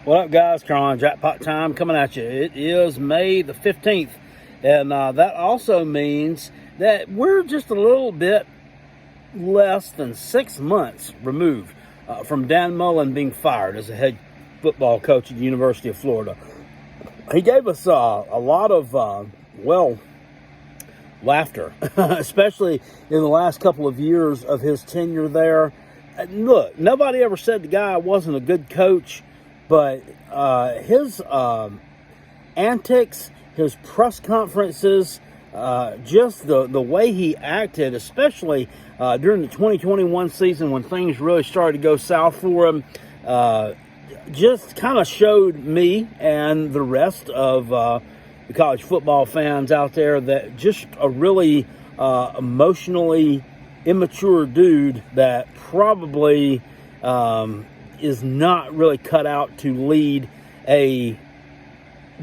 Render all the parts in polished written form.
What up, guys? Carolina Jackpot time coming at you. It is May the 15th, and that also means that we're just a little bit less than 6 months removed from Dan Mullen being fired as a head football coach at the University of Florida. He gave us a lot of, laughter, especially in the last couple of years of his tenure there. And look, nobody ever said the guy wasn't a good coach, but his antics, his press conferences, just the way he acted, especially during the 2021 season when things really started to go south for him, just kind of showed me and the rest of the college football fans out there that just a really emotionally immature dude that probably is not really cut out to lead a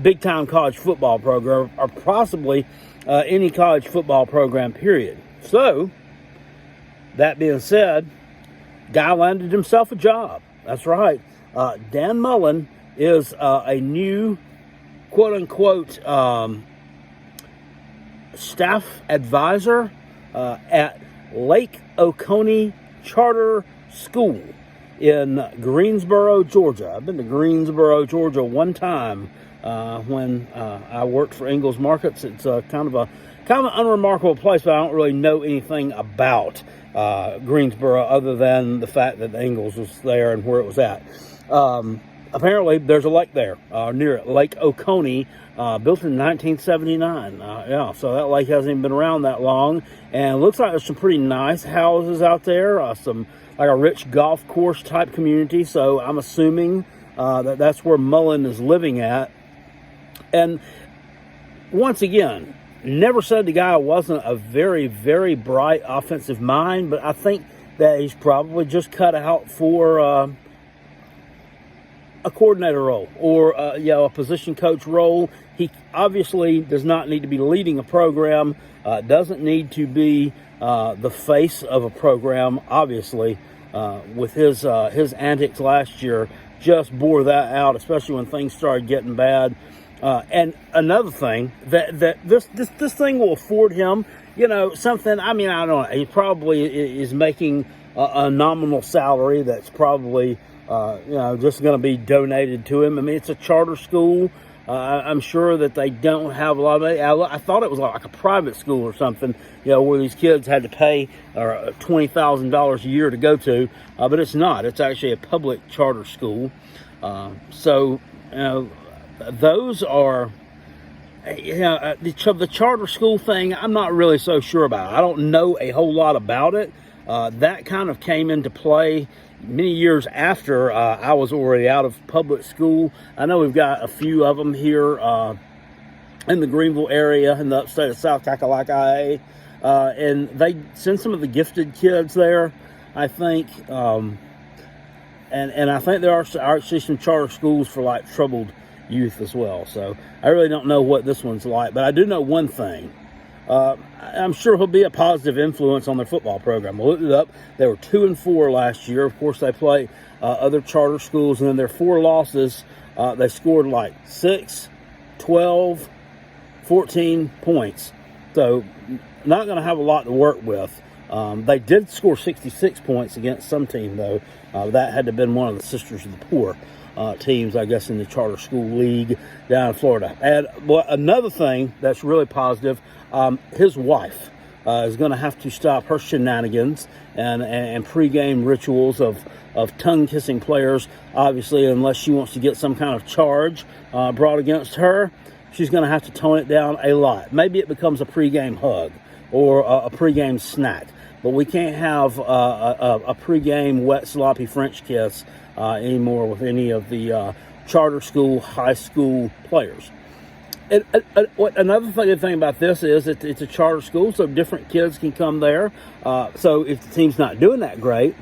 big-time college football program or possibly any college football program, period. So, that being said, guy landed himself a job. That's right. Dan Mullen is a new, quote-unquote, staff advisor at Lake Oconee Charter School in Greensboro, Georgia. I've been to Greensboro, Georgia one time when I worked for Ingles Markets. It's kind of an unremarkable place, but I don't really know anything about Greensboro other than the fact that Ingles was there and where it was at. Apparently, there's a lake there near it, Lake Oconee, built in 1979. So that lake hasn't even been around that long, and it looks like there's some pretty nice houses out there, some like a rich golf course type community. So I'm assuming that's where Mullen is living at. And once again, never said the guy wasn't a very, very bright offensive mind, but I think that he's probably just cut out for a coordinator role or a position coach role. He obviously does not need to be leading a program, doesn't need to be the face of a program. Obviously, with his antics last year, just bore that out, especially when things started getting bad. And another thing that this thing will afford him, something. I mean, I don't know. He probably is making a nominal salary that's probably just going to be donated to him. I mean, it's a charter school. I'm sure that they don't have a lot of money. I thought it was like a private school or something, where these kids had to pay $20,000 a year to go to, but it's not. It's actually a public charter school. Those are, the charter school thing, I'm not really so sure about. I don't know a whole lot about it. That kind of came into play many years after I was already out of public school. I know we've got a few of them here in the Greenville area in the upstate of South Kakalaka, and they send some of the gifted kids there, I think. And I think there are actually some charter schools for like troubled youth as well. So I really don't know what this one's like, but I do know one thing. I'm sure he'll be a positive influence on their football program. I looked it up. They were 2-4 last year. Of course, they play other charter schools, and in their 4 losses, they scored like 6, 12, 14 points. So not going to have a lot to work with. They did score 66 points against some team, though. That had to have been one of the Sisters of the Poor teams, I guess, in the charter school league down in Florida. And another thing that's really positive, his wife is going to have to stop her shenanigans and pregame rituals of tongue-kissing players, obviously, unless she wants to get some kind of charge brought against her. She's going to have to tone it down a lot. Maybe it becomes a pregame hug or a pregame snack, but we can't have a pregame wet, sloppy French kiss anymore with any of the charter school, high school players. Another good thing about this is it's a charter school, so different kids can come there. So if the team's not doing that great,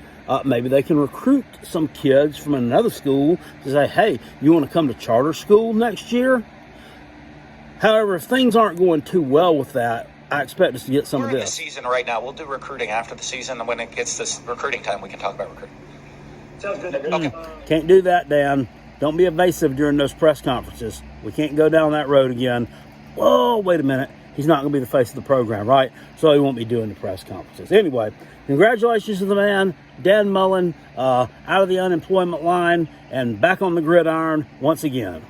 maybe they can recruit some kids from another school to say, hey, you want to come to charter school next year? However, if things aren't going too well with that, I expect us to get some of this. We're in the season right now. We'll do recruiting after the season, and when it gets this recruiting time, we can talk about recruiting. Sounds good. Okay. Can't do that, Dan. Don't be evasive during those press conferences. We can't go down that road again. Whoa, wait a minute. He's not going to be the face of the program, right? So he won't be doing the press conferences. Anyway, congratulations to the man, Dan Mullen, out of the unemployment line and back on the gridiron once again.